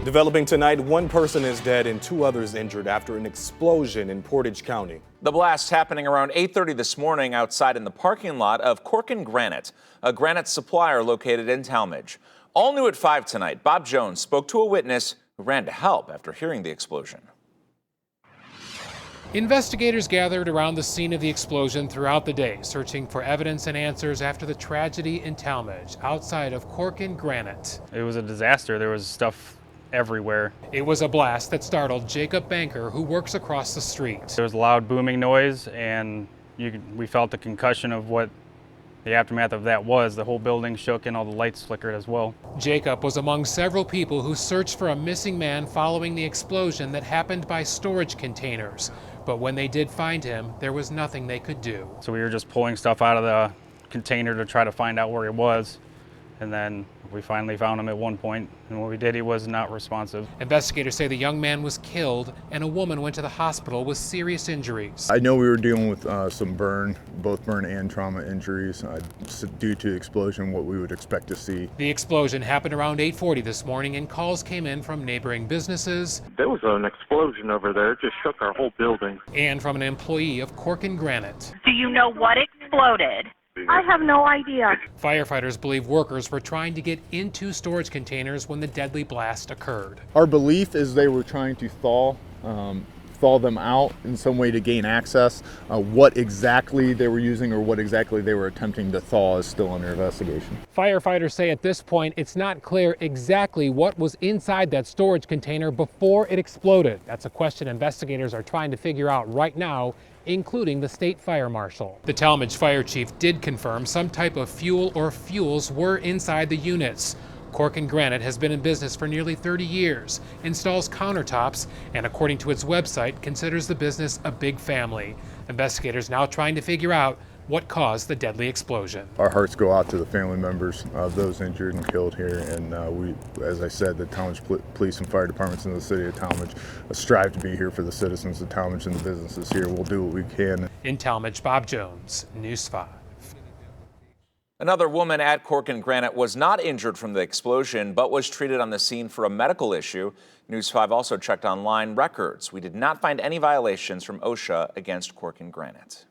Developing tonight, one person is dead and two others injured after an explosion in Portage County. The blast happening around 8:30 this morning outside in the parking lot of Cork and Granite, a granite supplier located in Tallmadge. All new at 5 tonight, Bob Jones spoke to a witness who ran to help after hearing the explosion. Investigators gathered around the scene of the explosion throughout the day, searching for evidence and answers after the tragedy in Tallmadge, outside of Cork and Granite. It was a disaster. There was stuff everywhere. It was a blast that startled Jacob Banker, who works across the street. There was a loud booming noise, and we felt the concussion of what the aftermath of that was. The whole building shook and all the lights flickered as well. Jacob was among several people who searched for a missing man following the explosion that happened by storage containers. But when they did find him, there was nothing they could do. So we were just pulling stuff out of the container to try to find out where he was. And then we finally found him at one point, and when we did, he was not responsive. Investigators say the young man was killed, and a woman went to the hospital with serious injuries. I know we were dealing with some both burn and trauma injuries due to the explosion, what we would expect to see. The explosion happened around 8:40 this morning, and calls came in from neighboring businesses. There was an explosion over there. It just shook our whole building. And from an employee of Cork and Granite. Do you know what exploded? I have no idea. Firefighters believe workers were trying to get into storage containers when the deadly blast occurred. Our belief is they were trying to thaw them out in some way to gain access. What exactly they were using or what exactly they were attempting to thaw is still under investigation. Firefighters say at this point it's not clear exactly what was inside that storage container before it exploded. That's a question investigators are trying to figure out right now, including the state fire marshal. The Tallmadge fire chief did confirm some type of fuel or fuels were inside the units. Cork and Granite has been in business for nearly 30 years, installs countertops, and according to its website, considers the business a big family. Investigators now trying to figure out what caused the deadly explosion. Our hearts go out to the family members of those injured and killed here, and we, as I said, the Tallmadge Police and Fire Departments in the city of Tallmadge strive to be here for the citizens of Tallmadge and the businesses here. We'll do what we can. In Tallmadge, Bob Jones, News 5. Another woman at Cork and Granite was not injured from the explosion, but was treated on the scene for a medical issue. News 5 also checked online records. We did not find any violations from OSHA against Cork and Granite.